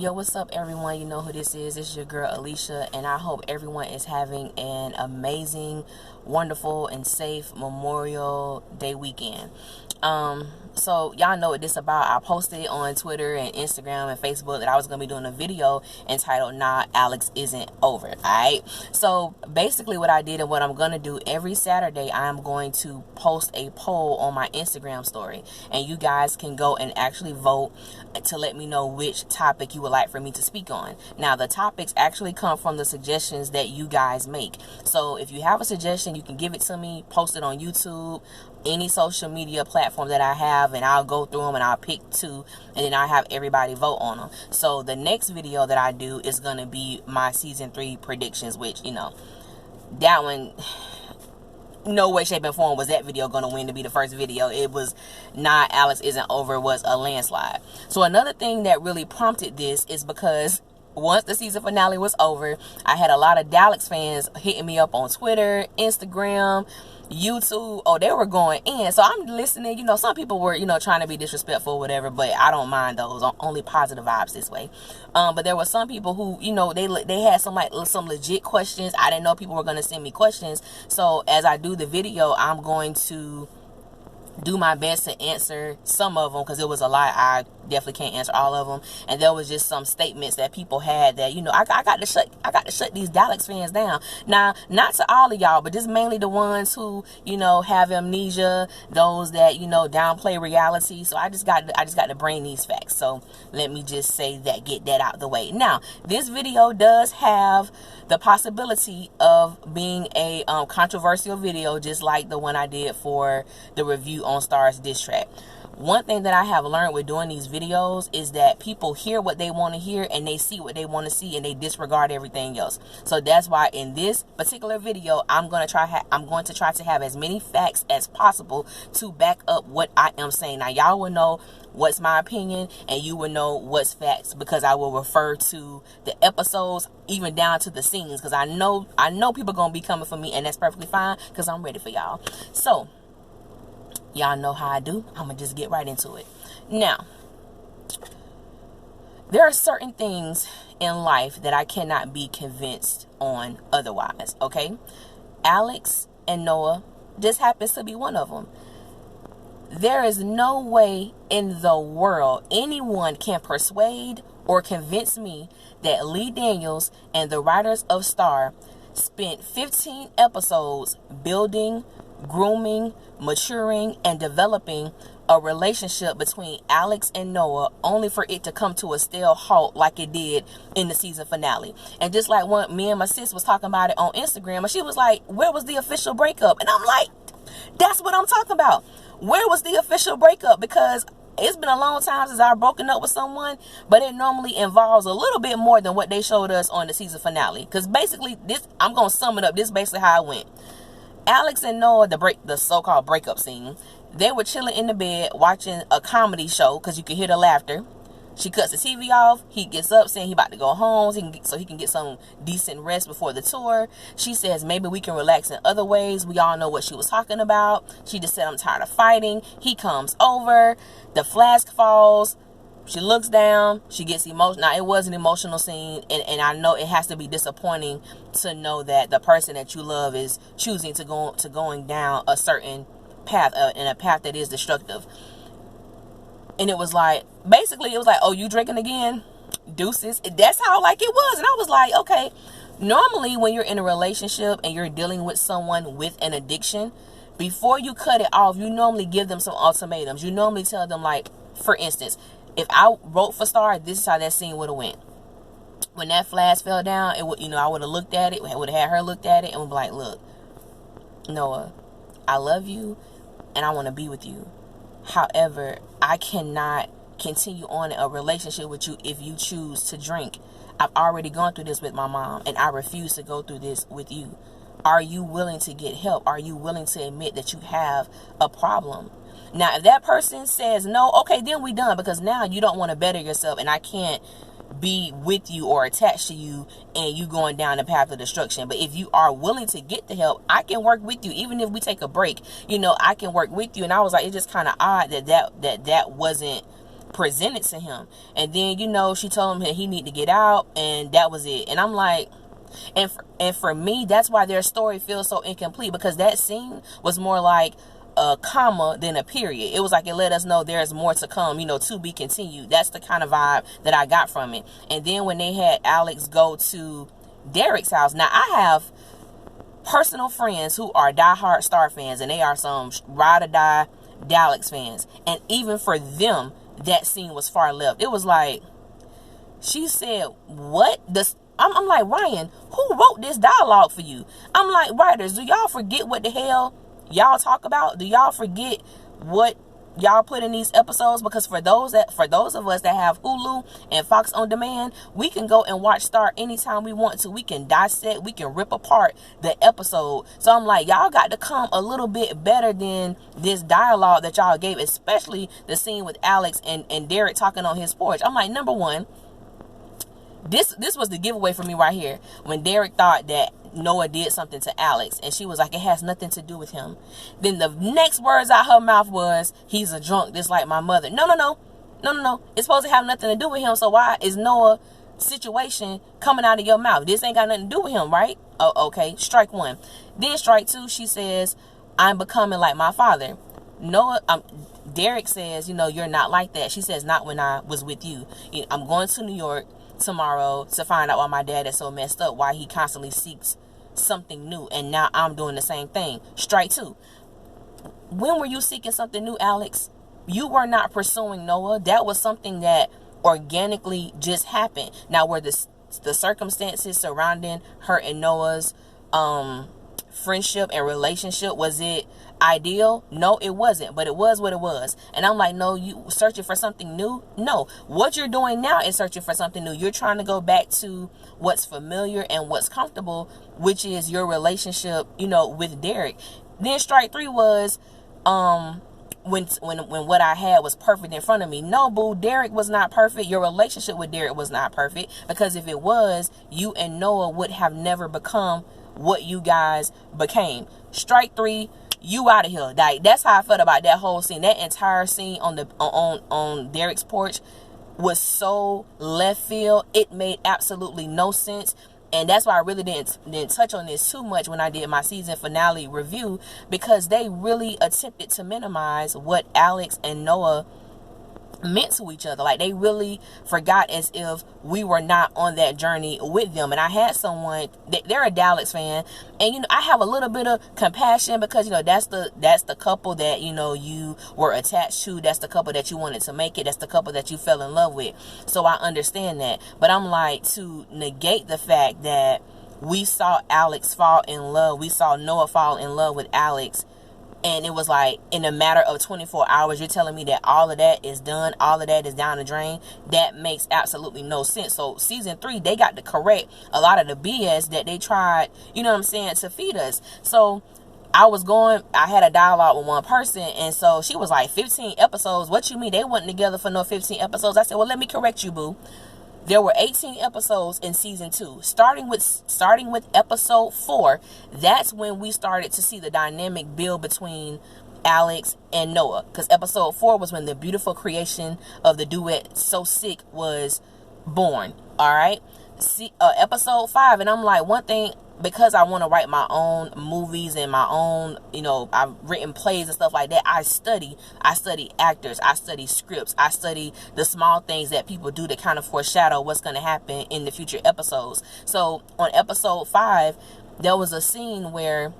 Yo, what's up, everyone? You know who this is. It's your girl, Alicia, and I hope everyone is having an amazing, wonderful, and safe Memorial Day weekend. So y'all know what this about. I posted on Twitter and Instagram and Facebook that I was going to be doing a video entitled "Nah, Alex Isn't Over." Alright? So basically what I did and what I'm going to do every Saturday, I'm going to post a poll on my Instagram story. And you guys can go and actually vote to let me know which topic you would like for me to speak on. Now, the topics actually come from the suggestions that you guys make. So if you have a suggestion, you can give it to me, post it on YouTube, any social media platform that I have, and I'll go through them and I'll pick two, and then I have everybody vote on them. So the next video that I do is going to be my season 3 predictions, which, you know, that one, no way, shape, and form was that video going to win to be the first video. It was not. Alex Isn't Over was a landslide. So another thing that really prompted this is because once the season finale was over, I had a lot of Nalex fans hitting me up on Twitter, Instagram, YouTube. Oh, they were going in. So I'm listening. You know, some people were, you know, trying to be disrespectful or whatever, but I don't mind those. Only positive vibes this way. But there were some people who, you know, they had some legit questions. I didn't know people were going to send me questions. So as I do the video, I'm going to do my best to answer some of them, because it was a lot. I definitely can't answer all of them, and there was just some statements that people had that, you know, I got to shut these Nalex fans down. Now, not to all of y'all, but just mainly the ones who, you know, have amnesia, those that, you know, downplay reality. So I just got to bring these facts. So let me just say that, get that out the way. Now, this video does have the possibility of being a controversial video, just like the one I did for the review on Star's diss track. One thing that I have learned with doing these videos is that people hear what they want to hear and they see what they want to see, and they disregard everything else. So that's why in this particular video, I'm going to try to have as many facts as possible to back up what I am saying. Now, y'all will know what's my opinion, and you will know what's facts, because I will refer to the episodes, even down to the scenes, because I know people gonna be coming for me, and that's perfectly fine, because I'm ready for y'all. So y'all know how I do. I'm gonna just get right into it. Now, there are certain things in life that I cannot be convinced on otherwise, okay? Alex and Noah just happens to be one of them. There is no way in the world anyone can persuade or convince me that Lee Daniels and the writers of Star spent 15 episodes building, grooming, maturing, and developing a relationship between Alex and Noah, only for it to come to a stale halt like it did in the season finale. And just like when me and my sis was talking about it on Instagram, and she was like, where was the official breakup? And I'm like, that's what I'm talking about. Where was the official breakup? Because it's been a long time since I've broken up with someone, but it normally involves a little bit more than what they showed us on the season finale. Because basically, this, I'm going to sum it up. This is basically how it went. Alex and Noah, the so-called breakup scene, they were chilling in the bed watching a comedy show, because you could hear the laughter. She cuts the TV off. He gets up saying he about to go home so he can get some decent rest before the tour. She says maybe we can relax in other ways. We all know what she was talking about. She just said, I'm tired of fighting. He comes over. The flask falls. She looks down. She gets emotional. Now, it was an emotional scene, and I know it has to be disappointing to know that the person that you love is choosing to going down a certain path, and a path that is destructive. And it was like, basically, it was like, oh, you drinking again? Deuces. That's how, like, it was. And I was like, okay. Normally, when you're in a relationship and you're dealing with someone with an addiction, before you cut it off, you normally give them some ultimatums. You normally tell them, like, for instance, if I wrote for Star, this is how that scene would have went. When that flash fell down, it would, you know, I would have looked at it, would have had her looked at it, and would be like, look, Noah, I love you, and I want to be with you. However, I cannot continue on a relationship with you if you choose to drink. I've already gone through this with my mom, and I refuse to go through this with you. Are you willing to get help? Are you willing to admit that you have a problem? Now, if that person says no, okay, then we done, because now you don't want to better yourself, and I can't be with you or attached to you and you going down the path of destruction. But if you are willing to get the help, I can work with you. Even if we take a break, you know, I can work with you. And I was like, it's just kind of odd that wasn't presented to him. And then, you know, she told him that he need to get out, and that was it. And I'm like, and for me, that's why their story feels so incomplete, because that scene was more like a comma than a period. It was like it let us know there's more to come, you know, to be continued. That's the kind of vibe that I got from it. And then when they had Alex go to Derek's house, now I have personal friends who are diehard Star fans, and they are some ride or die Daleks fans, and even for them, that scene was far left. It was like, she said, what? I'm like, Ryan, who wrote this dialogue for you? I'm like, writers, do y'all forget what the hell y'all talk about? Do y'all forget what y'all put in these episodes? Because for those of us that have Hulu and Fox on Demand, we can go and watch Star anytime we want to. We can dissect, we can rip apart the episode. So I'm like, y'all got to come a little bit better than this dialogue that y'all gave, especially the scene with Alex and Derek talking on his porch. I'm like, number one, this was the giveaway for me right here, when Derek thought that Noah did something to Alex, and she was like, it has nothing to do with him. Then the next words out her mouth was, he's a drunk just like my mother. No. It's supposed to have nothing to do with him. So why is Noah situation coming out of your mouth? This ain't got nothing to do with him, right? Oh, okay. Strike one. Then strike two, she says, I'm becoming like my father. Derek says, you know, you're not like that. She says, not when I was with you. I'm going to New York tomorrow to find out why my dad is so messed up, why he constantly seeks something new, and now I'm doing the same thing. Strike two. When were you seeking something new, Alex? You were not pursuing Noah. That was something that organically just happened. Now, were the circumstances surrounding her and Noah's friendship and relationship, was it ideal? No, it wasn't, but it was what it was. And I'm like, no, you searching for something new? No, what you're doing now is searching for something new. You're trying to go back to what's familiar and what's comfortable, which is your relationship, you know, with Derek. Then strike three was when what I had was perfect in front of me. No, boo, Derek was not perfect. Your relationship with Derek was not perfect, because if it was, you and Noah would have never become what you guys became. Strike three, you out of here. Like, that's how I felt about that whole scene. That entire scene on Derek's porch was so left field. It made absolutely no sense. And that's why I really didn't touch on this too much when I did my season finale review, because they really attempted to minimize what Alex and Noah meant to each other. Like, they really forgot as if we were not on that journey with them. And I had someone, they're a Daleks fan, and you know, I have a little bit of compassion, because you know, that's the couple that, you know, you were attached to. That's the couple that you wanted to make it. That's the couple that you fell in love with. So I understand that. But I'm like, to negate the fact that we saw Alex fall in love, we saw Noah fall in love with Alex, and it was like in a matter of 24 hours, you're telling me that all of that is done, all of that is down the drain? That makes absolutely no sense. So season 3, they got to correct a lot of the BS that they tried, you know what I'm saying, to feed us. So I had a dialogue with one person, and so she was like, 15 episodes? What you mean they wasn't together for no 15 episodes? I said, well, let me correct you, boo. There were 18 episodes in season 2. Starting with episode 4, that's when we started to see the dynamic build between Alex and Noah. Because episode 4 was when the beautiful creation of the duet So Sick was born. All right. See, episode 5, and I'm like, one thing, because I want to write my own movies and my own, you know, I've written plays and stuff like that. I study actors, I study scripts, I study the small things that people do to kind of foreshadow what's going to happen in the future episodes. So on episode 5, there was a scene where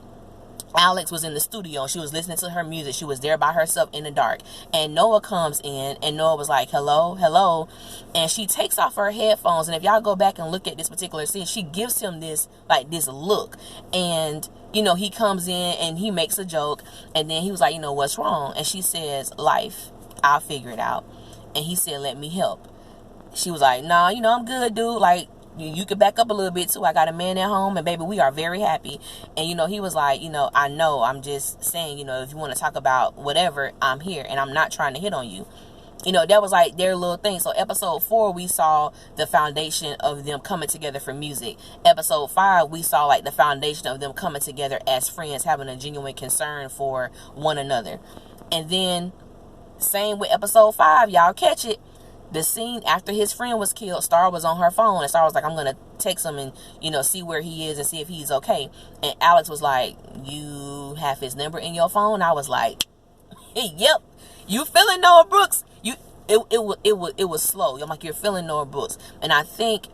Alex was in the studio and she was listening to her music. She was there by herself in the dark, and Noah comes in, and Noah was like, hello, and she takes off her headphones, and if y'all go back and look at this particular scene, she gives him this look, and you know, he comes in and he makes a joke, and then he was like, you know, what's wrong? And she says, life, I'll figure it out. And he said, let me help. She was like, nah, you know, I'm good, dude. Like, you could back up a little bit too. I got a man at home, and baby, we are very happy. And you know, he was like, you know, I know, I'm just saying, you know, if you want to talk about whatever, I'm here, and I'm not trying to hit on you. You know, that was like their little thing. So episode 4, we saw the foundation of them coming together for music. Episode 5, we saw like the foundation of them coming together as friends, having a genuine concern for one another. And then Same with episode 5. Y'all catch it. The scene after his friend was killed, Star was on her phone, and Star was like, I'm gonna text him and, see where he is and see if he's okay. And Alex was like, you have his number in your phone? I was like, hey, yep. You feeling Noah Brooks? It was slow. I'm like, you're feeling Noah Brooks. And I think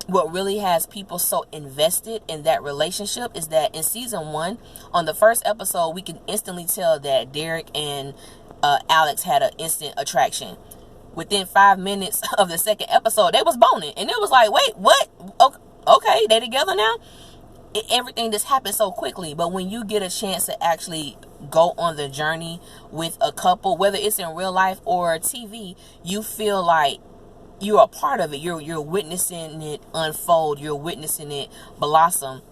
what really has people so invested in that relationship is that in season 1, on the first episode, we can instantly tell that Derek and Alex had an instant attraction. Within 5 minutes of the second episode, they was boning. And it was like, wait, what? Okay, they together now? Everything just happened so quickly. But when you get a chance to actually go on the journey with a couple, whether it's in real life or TV, you feel like you're a part of it. You're witnessing it unfold. You're witnessing it blossom.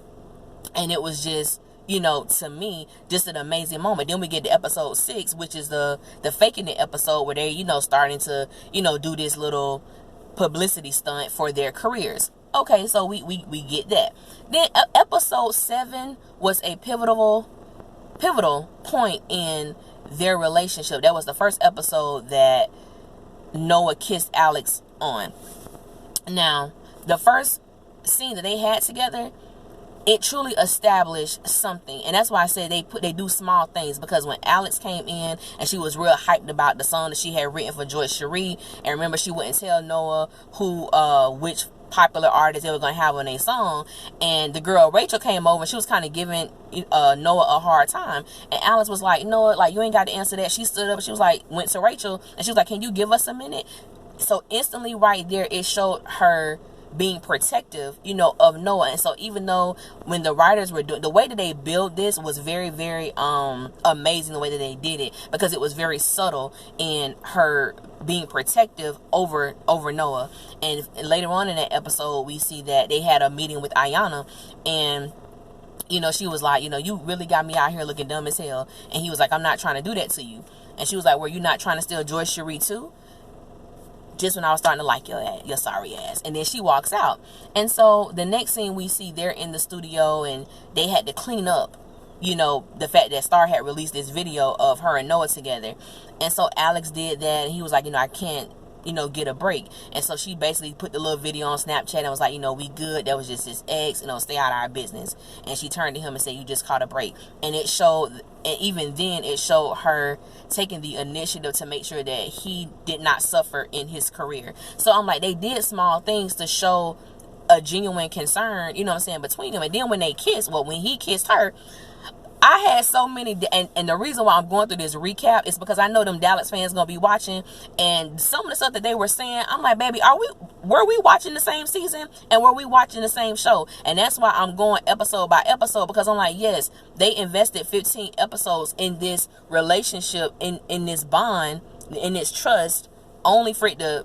And it was just, to me, just an amazing moment. Then we get to episode 6, which is the faking it episode, where they, starting to, do this little publicity stunt for their careers. Okay, so we get that. Then episode 7 was a pivotal point in their relationship. That was the first episode that Noah kissed Alex on. Now, the first scene that they had together, it truly established something. And that's why I said they do small things, because when Alex came in and she was real hyped about the song that she had written for Joyce Cherie, and remember, she wouldn't tell Noah which popular artist they were going to have on their song, and the girl Rachel came over and she was kind of giving Noah a hard time, and Alex was like, Noah, like, you ain't got to answer that. She stood up and she was like, went to Rachel, and she was like, can you give us a minute? So instantly right there, it showed her being protective, of Noah. And so even though when the writers were doing, the way that they built this was very, very amazing, the way that they did it, because it was very subtle in her being protective over Noah. And later on in that episode, we see that they had a meeting with Ayanna, and she was like, you really got me out here looking dumb as hell. And he was like, I'm not trying to do that to you. And she was like, were you not trying to steal Joyce Cherie too? Just when I was starting to like your sorry ass. And then she walks out. And so the next scene we see, they're in the studio and they had to clean up, the fact that Star had released this video of her and Noah together. And so Alex did that, and he was like, I can't, get a break. And so she basically put the little video on Snapchat and was like, we good. That was just his ex, stay out of our business. And she turned to him and said, you just caught a break. And it showed, and even then it showed her taking the initiative to make sure that he did not suffer in his career. So I'm like, they did small things to show a genuine concern, between them. And then when they kissed, when he kissed her, I had so many, and the reason why I'm going through this recap is because I know them Dallas fans gonna be watching, and some of the stuff that they were saying, I'm like, baby, were we watching the same season, and were we watching the same show? And that's why I'm going episode by episode, because I'm like, yes, they invested 15 episodes in this relationship, in this bond, in this trust, only for it to,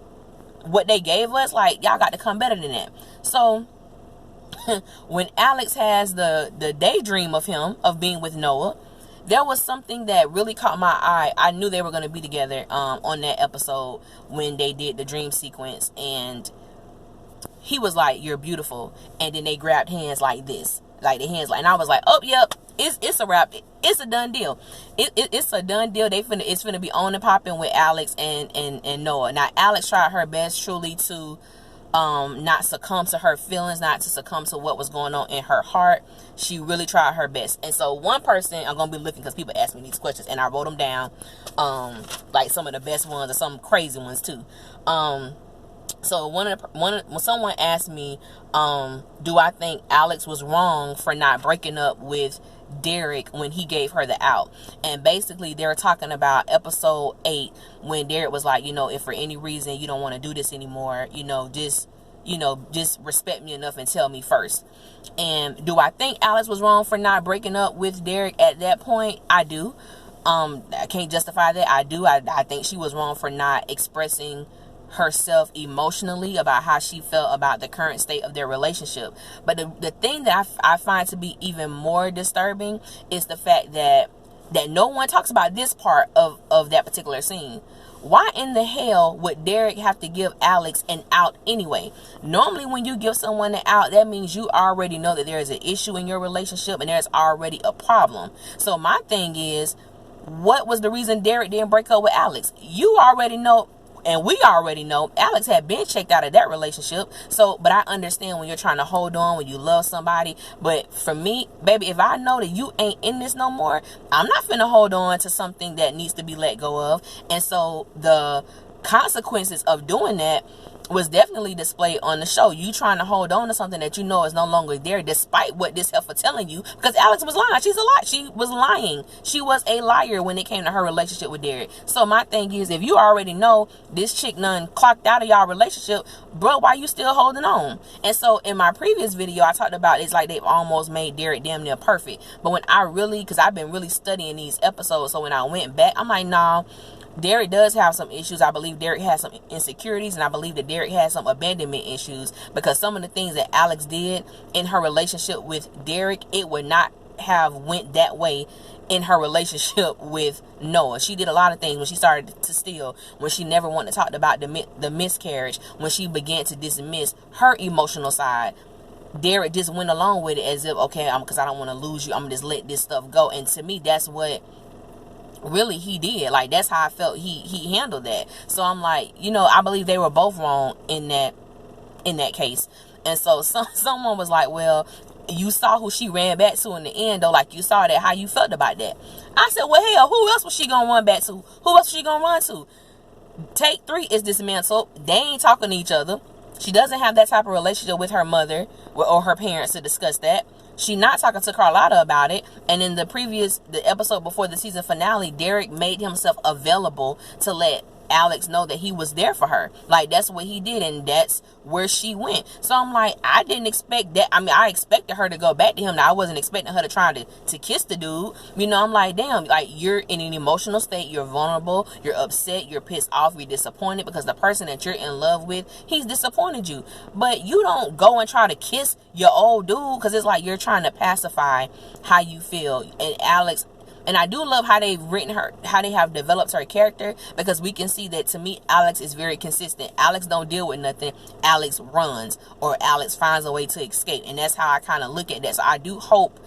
what they gave us, like, y'all got to come better than that. So when Alex has the daydream of him, of being with Noah, there was something that really caught my eye. I knew they were going to be together on that episode when they did the dream sequence, and he was like, you're beautiful, and then they grabbed hands like this, like the hands, like, and I was like, oh, yep, it's a wrap. It's a done deal. It's a done deal. It's finna be on and popping with Alex and Noah. Now, Alex tried her best truly to not succumb to her feelings, not to succumb to what was going on in her heart. She really tried her best. And so one person, I'm going to be looking, because people ask me these questions and I wrote them down, like some of the best ones or some crazy ones too. So when someone asked me, do I think Alex was wrong for not breaking up with Derek when he gave her the out? And basically they were talking about episode 8, when Derek was like, if for any reason you don't want to do this anymore, just respect me enough and tell me first. And do I think Alex was wrong for not breaking up with Derek at that point? I do. I can't justify that. I do. I think she was wrong for not expressing herself emotionally about how she felt about the current state of their relationship. But the thing that I find to be even more disturbing is the fact that no one talks about this part of that particular scene. Why in the hell would Derek have to give Alex an out anyway? Normally when you give someone an out, that means you already know that there is an issue in your relationship and there's already a problem. So my thing is, what was the reason Derek didn't break up with Alex? You already know, and we already know, Alex had been checked out of that relationship. So, but I understand when you're trying to hold on, when you love somebody. But for me, baby, if I know that you ain't in this no more, I'm not finna hold on to something that needs to be let go of. And so the consequences of doing that was definitely displayed on the show. You trying to hold on to something that you know is no longer there, despite what this heifer telling you, because Alex was lying. She was lying. She was a liar when it came to her relationship with Derek. So my thing is, if you already know this chick none clocked out of y'all relationship, bro, why you still holding on? And so in my previous video, I talked about it's like they've almost made Derek damn near perfect. But when I really, because I've been really studying these episodes, so when I went back, I'm like, nah, Derek does have some issues. I believe Derek has some insecurities, and I believe that Derek has some abandonment issues, because some of the things that Alex did in her relationship with Derek, it would not have went that way in her relationship with Noah. She did a lot of things when she started to steal, when she never wanted to talk about the miscarriage, when she began to dismiss her emotional side. Derek just went along with it as if, okay, because I don't want to lose you, I'm going to just let this stuff go. And to me, that's what really he did. Like, that's how I felt he handled that. So I'm like, I believe they were both wrong in that case. And so someone was like, well, you saw who she ran back to in the end, though. Like, you saw that, how you felt about that. I said, well, hell, who else was she gonna run back to? Who else was she gonna run to? Take 3 is dismantled. They ain't talking to each other. She doesn't have that type of relationship with her mother or her parents to discuss that. She not talking to Carlotta about it. And in the episode before the season finale, Derek made himself available to let Alex know that he was there for her. Like, that's what he did, and that's where she went. So I'm like, I didn't expect that. I mean, I expected her to go back to him. Now, I wasn't expecting her to try to kiss the dude. I'm like, damn, like, you're in an emotional state, you're vulnerable, you're upset, you're pissed off, you're disappointed because the person that you're in love with, he's disappointed you. But you don't go and try to kiss your old dude, because it's like you're trying to pacify how you feel. And Alex, and I do love how they've written her, how they have developed her character, because we can see that, to me, Alex is very consistent. Alex don't deal with nothing. Alex runs, or Alex finds a way to escape. And that's how I kind of look at that. So I do hope,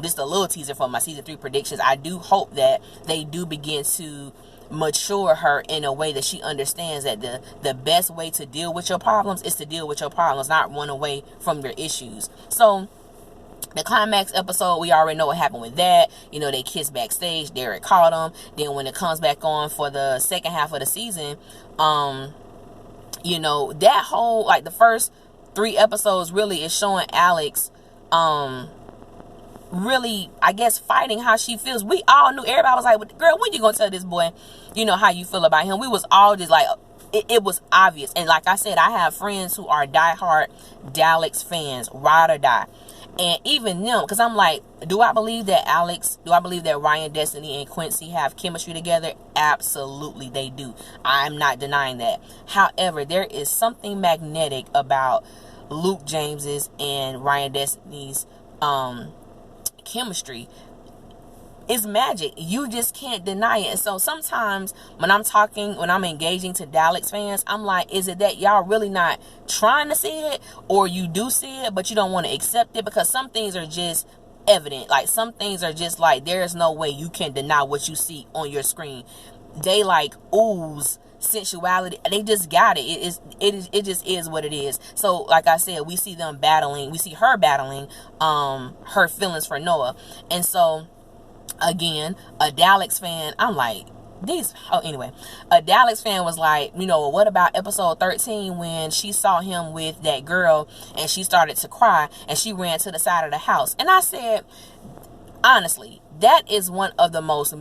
just a little teaser for my season 3 predictions, I do hope that they do begin to mature her in a way that she understands that the best way to deal with your problems is to deal with your problems, not run away from your issues. So the climax episode, we already know what happened with that. They kissed backstage. Derek caught him. Then when it comes back on for the second half of the season, that whole, like, the first 3 episodes really is showing Alex, really, I guess, fighting how she feels. We all knew, everybody was like, girl, when you gonna tell this boy, how you feel about him? We was all just like, it was obvious. And like I said, I have friends who are diehard Alex fans, ride or die. And even them, because I'm like, do I believe that Ryan, Destiny, and Quincy have chemistry together? Absolutely, they do. I'm not denying that. However, there is something magnetic about Luke James's and Ryan Destiny's chemistry. It's magic. You just can't deny it. And so sometimes when I'm engaging to Nalex fans, I'm like, is it that y'all really not trying to see it, or you do see it, but you don't want to accept it? Because some things are just evident. Like, some things are just like, there is no way you can deny what you see on your screen. They like ooze sensuality. They just got it. It just is what it is. So like I said, we see her battling her feelings for Noah. And so again, a Nalex fan, I'm like, a Nalex fan was like, what about episode 13 when she saw him with that girl and she started to cry and she ran to the side of the house? And I said, honestly, that is one of the most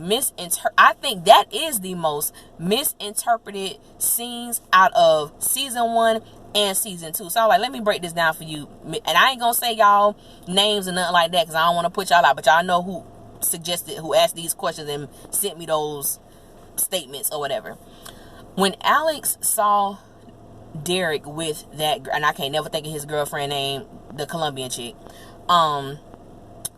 I think that is the most misinterpreted scenes out of season 1 and season 2. So I'm like, let me break this down for you. And I ain't gonna say y'all names or nothing like that, because I don't want to put y'all out, but y'all know who asked these questions and sent me those statements or whatever. When Alex saw Derek with that, and I can't never think of his girlfriend name, the Colombian chick,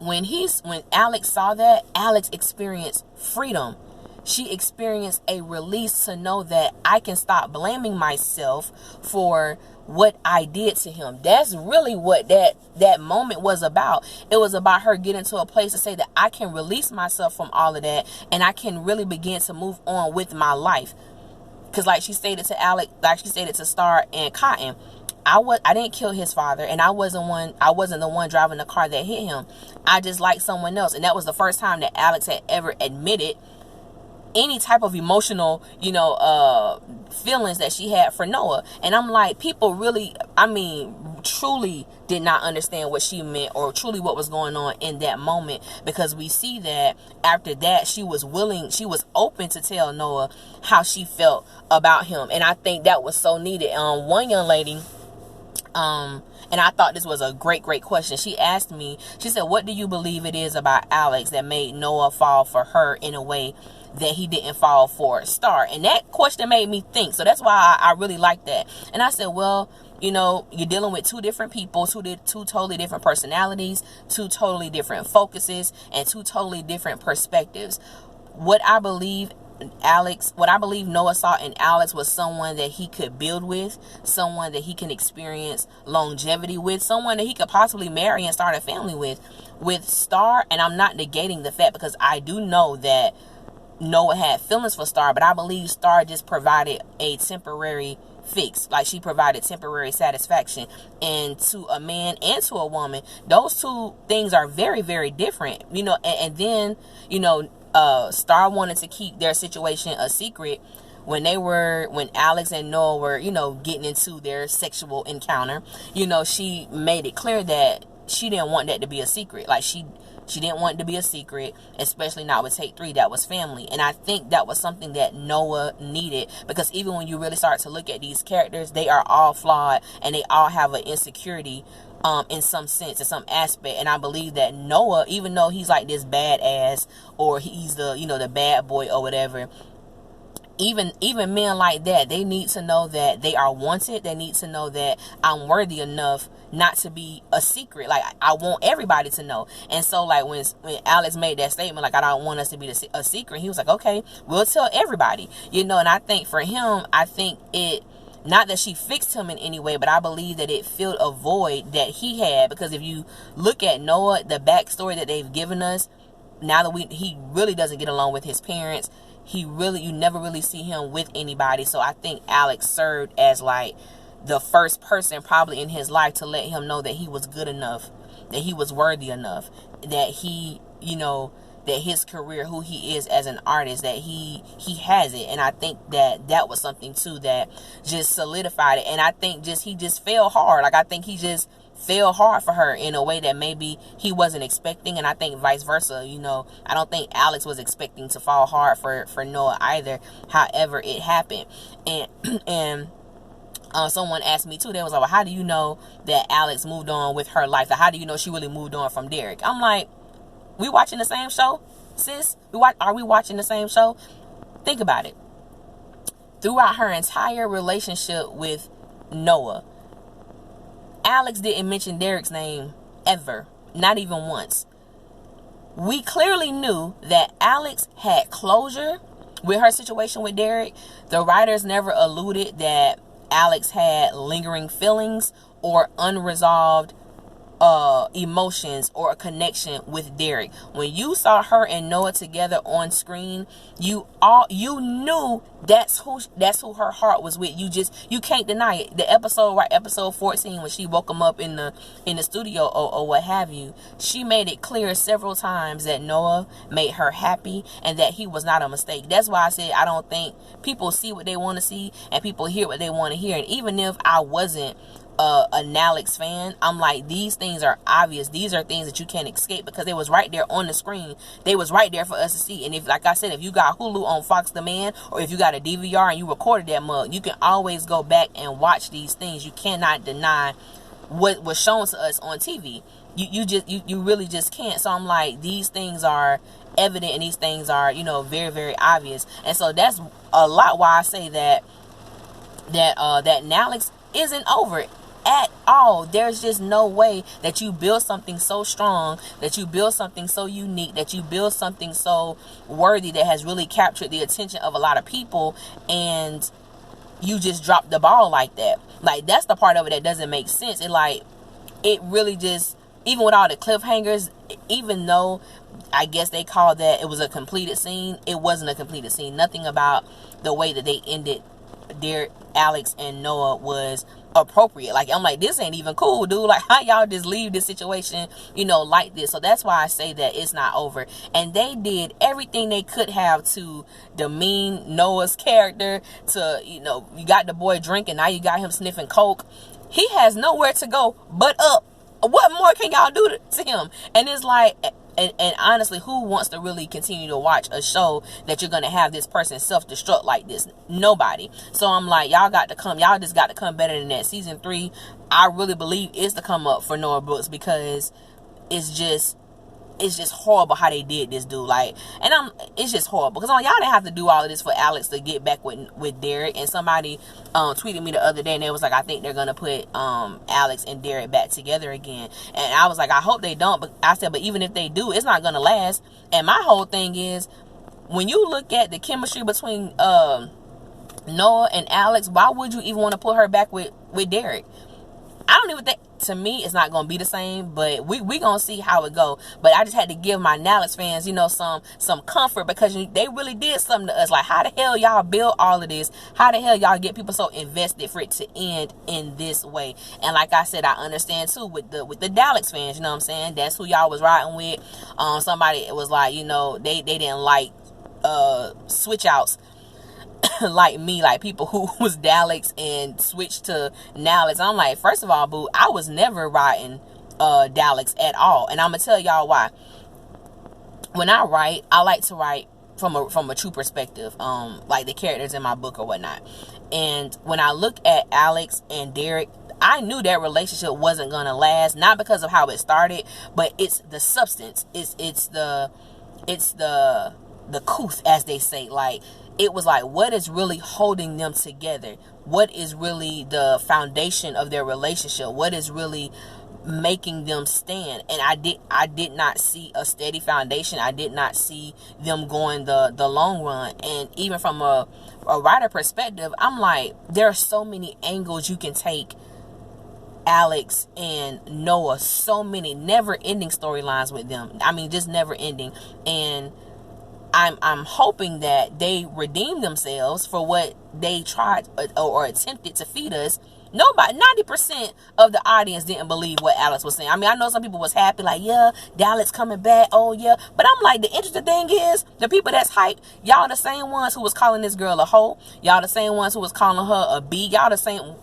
when Alex saw that, Alex experienced freedom. She experienced a release to know that I can stop blaming myself for what I did to him. That's really what that moment was about. It was about her getting to a place to say that I can release myself from all of that, and I can really begin to move on with my life. Because like she stated to Alex, like she stated to Star and Cotton, I didn't kill his father, and I wasn't the one driving the car that hit him. I just liked someone else. And that was the first time that Alex had ever admitted any type of emotional, feelings that she had for Noah. And I'm like, people really, truly did not understand what she meant, or truly what was going on in that moment, because we see that after that she was open to tell Noah how she felt about him. And I think that was so needed. One young lady, and I thought this was a great question. She asked me, she said, what do you believe it is about Alex that made Noah fall for her in a way that he didn't fall for Star? And that question made me think. So that's why I really like that. And I said, well, you're dealing with two different people, two totally different personalities, two totally different focuses, and two totally different perspectives. What I believe Noah saw in Alex was someone that he could build with, someone that he can experience longevity with, someone that he could possibly marry and start a family with. With Star, and I'm not negating the fact, because I do know that Noah had feelings for Star, but I believe Star just provided a temporary fix. Like, she provided temporary satisfaction. And to a man and to a woman, those two things are very, very different. And then, Star wanted to keep their situation a secret when Alex and Noah were, getting into their sexual encounter. She made it clear that she didn't want that to be a secret. Like, she didn't want it to be a secret, especially not with Take 3. That was family. And I think that was something that Noah needed, because even when you really start to look at these characters, they are all flawed, and they all have an insecurity in some sense, in some aspect. And I believe that Noah, even though he's like this badass, or he's the bad boy or whatever, even men like that, they need to know that they are wanted. They need to know that I'm worthy enough not to be a secret. Like, I want everybody to know. And so, like, when Alex made that statement, like, I don't want us to be a secret, he was like, okay, we'll tell everybody. And I think for him, not that she fixed him in any way, but I believe that it filled a void that he had. Because if you look at Noah, the backstory that they've given us, now that he really doesn't get along with his parents, you never really see him with anybody. So I think Alex served as like the first person probably in his life to let him know that he was good enough, that he was worthy enough, that he, that his career, who he is as an artist, that he has it. And I think that was something too that just solidified it. And I think he just fell hard. Like, I think he just fell hard for her in a way that maybe he wasn't expecting. And I think vice versa. I don't think Alex was expecting to fall hard for Noah either. However, it happened. And someone asked me too, they was like, well, how do you know that Alex moved on with her life? How do you know she really moved on from Derek? I'm like, we watching the same show, sis? Are we watching the same show? Think about it. Throughout her entire relationship with Noah, Alex didn't mention Derek's name ever. Not even once. We clearly knew that Alex had closure with her situation with Derek. The writers never alluded that Alex had lingering feelings or unresolved emotions or a connection with Derek. When you saw her and Noah together on screen, you knew that's who her heart was with. You can't deny it. The episode 14, when she woke him up in the studio or what have you, she made it clear several times that Noah made her happy and that he was not a mistake. That's why I said I don't think people see what they want to see and people hear what they want to hear. And even if I wasn't a Nalex fan, I'm like, these things are obvious. These are things that you can't escape, because they was right there on the screen. They was right there for us to see. And if, like I said, if you got Hulu on Fox Demand, or if you got a DVR and you recorded that mug, you can always go back and watch these things. You cannot deny what was shown to us on TV. You really just can't. So I'm like, these things are evident, and these things are, very, very obvious. And so that's a lot why I say that Nalex isn't over at all. There's just no way that you build something so strong, that you build something so unique, that you build something so worthy that has really captured the attention of a lot of people, and you just dropped the ball like that. Like, that's the part of it that doesn't make sense. It really just, even with all the cliffhangers, even though I guess they called that it was a completed scene, it wasn't a completed scene. Nothing about the way that they ended their Alex and Noah was appropriate. Like, I'm like, this ain't even cool, dude. Like, how y'all just leave this situation, like this? So that's why I say that it's not over. And they did everything they could have to demean Noah's character, to, you got the boy drinking, now you got him sniffing coke. He has nowhere to go but up. What more can y'all do to him? And it's like, and honestly, who wants to really continue to watch a show that you're going to have this person self-destruct like this? Nobody. So I'm like, y'all just got to come better than that. Season 3, I really believe, is to come up for Noah Brooks, because it's just horrible how they did this dude. Like, and it's just horrible, because y'all didn't have to do all of this for Alex to get back with Derek. And somebody tweeted me the other day, and they was like, I think they're gonna put Alex and Derek back together again. And I was like, I hope they don't. But I said, but even if they do, it's not gonna last. And my whole thing is, when you look at the chemistry between Noah and Alex, why would you even want to put her back with Derek? I don't even think, to me, it's not going to be the same, but we going to see how it go. But I just had to give my Nalex fans, some comfort, because they really did something to us. Like, how the hell y'all build all of this? How the hell y'all get people so invested for it to end in this way? And like I said, I understand too with the Nalex fans, you know what I'm saying? That's who y'all was riding with. Somebody was like, they didn't like switch outs like me, like people who was Nalex and switched to Nalex. I'm like, first of all, boo, I was never writing Nalex at all, and I'm gonna tell y'all why. When I write, I like to write from a true perspective, like the characters in my book or whatnot. And when I look at Alex and Derek, I knew that relationship wasn't gonna last, not because of how it started, but it's the substance. It's the couth, as they say. Like, it was like, what is really holding them together? What is really the foundation of their relationship? What is really making them stand? And I did not see a steady foundation. I did not see them going the long run. And even from a writer perspective, I'm like, there are so many angles you can take Alex and Noah. So many never-ending storylines with them. I mean, just never ending. And I'm hoping that they redeem themselves for what they tried or attempted to feed us. Nobody, 90% of the audience didn't believe what Alex was saying. I mean, I know some people was happy, like, yeah, Alex coming back, oh yeah. But I'm like, the interesting thing is, the people that's hyped, y'all the same ones who was calling this girl a hoe. Y'all the same ones who was calling her a B. Y'all the same.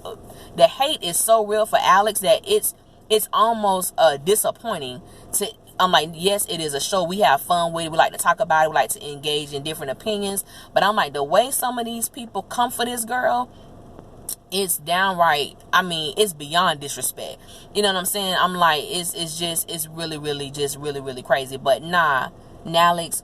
The hate is so real for Alex that it's almost disappointing to. I'm like, yes, it is a show. We have fun with it. We like to talk about it. We like to engage in different opinions. But I'm like, the way some of these people come for this girl, it's downright, I mean, it's beyond disrespect. You know what I'm saying? I'm like, it's really, really, just really, really crazy. But nah, Nalex,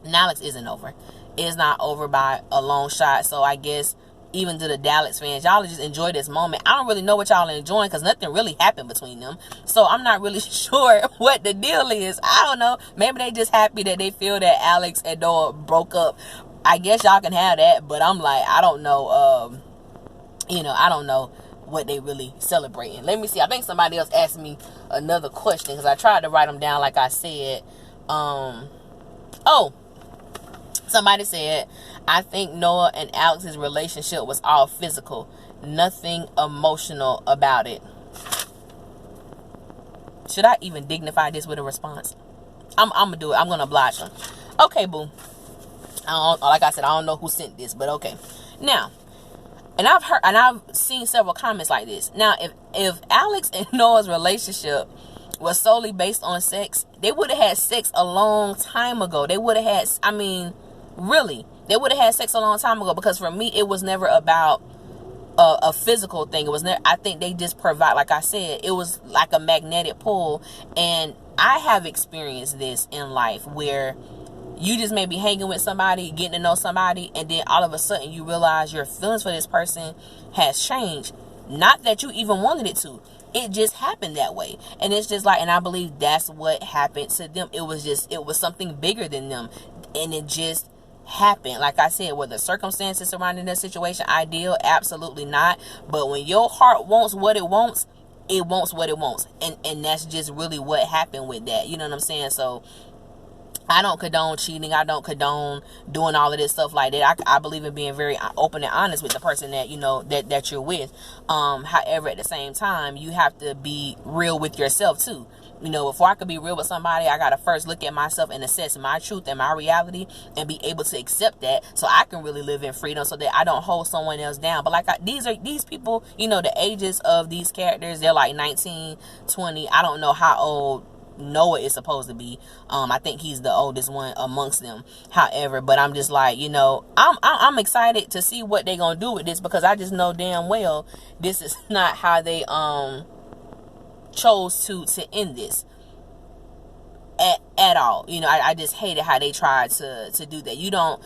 Nalex isn't over. It's not over by a long shot. So I guess, even to the Nalex fans, y'all just enjoy this moment. I don't really know what y'all are enjoying, because nothing really happened between them. So I'm not really sure what the deal is. I don't know. Maybe they just happy that they feel that Alex and Noah broke up. I guess y'all can have that, but I'm like, I don't know. I don't know what they really celebrating. Let me see. I think somebody else asked me another question, because I tried to write them down like I said. Somebody said, I think Noah and Alex's relationship was all physical, nothing emotional about it. Should I even dignify this with a response? I'm gonna do it. I'm gonna oblige them. Okay, boo. Like I said, I don't know who sent this, but okay. Now, and I've seen several comments like this. Now, if Alex and Noah's relationship was solely based on sex, they would have had sex a long time ago. They would have had, I mean, really, they would have had sex a long time ago, because for me, it was never about a physical thing. It was never, I think they just provide, like I said, it was like a magnetic pull. And I have experienced this in life, where you just may be hanging with somebody, getting to know somebody, and then all of a sudden you realize your feelings for this person has changed. Not that you even wanted it to. It just happened that way. And it's just like, and I believe that's what happened to them. It was something bigger than them. And it just, happen. Like I said, were the circumstances surrounding the situation ideal? Absolutely not. But when your heart wants what it wants what it wants. And that's just really what happened with that. You know what I'm saying? So I don't condone cheating. I don't condone doing all of this stuff like that. I believe in being very open and honest with the person that, you know, that you're with. However, at the same time, you have to be real with yourself too. You know, before I could be real with somebody, I got to first look at myself and assess my truth and my reality and be able to accept that so I can really live in freedom, so that I don't hold someone else down. But like these people, you know, the ages of these characters, they're like 19, 20. I don't know how old Noah is supposed to be. I think he's the oldest one amongst them. However, but I'm just like, you know, I'm excited to see what they're gonna do with this, because I just know damn well this is not how they chose to end this at all. You know, I just hated how they tried to do that. You don't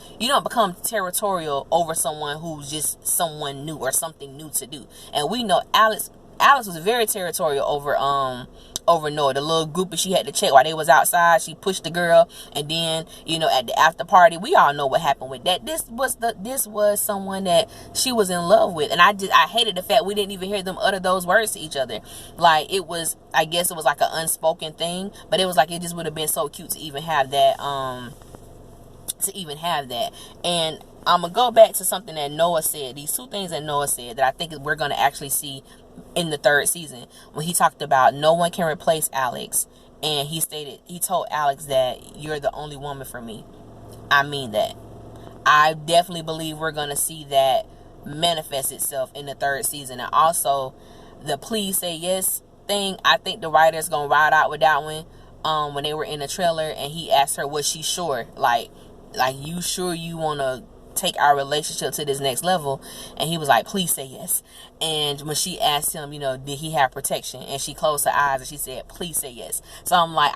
become territorial over someone who's just someone new or something new to do. And we know Alex was very territorial over Noah. The little groupie she had to check while they was outside, she pushed the girl, and then, you know, at the after party, we all know what happened with that. This was someone that she was in love with, and I hated the fact we didn't even hear them utter those words to each other. Like, it was, I guess it was like an unspoken thing, but it was like, it just would have been so cute to even have that, And I'm gonna go back to something that Noah said. These two things that Noah said that I think we're gonna actually see in the third season, when he talked about no one can replace Alex, and he told Alex that you're the only woman for me. I mean that. I definitely believe we're gonna see that manifest itself in the third season. And also the please say yes thing, I think the writer's gonna ride out with that one. When they were in the trailer and he asked her, was she sure, like you sure you want to take our relationship to this next level? And he was like, please say yes. And when she asked him, you know, did he have protection, and she closed her eyes and she said, please say yes. So I'm like,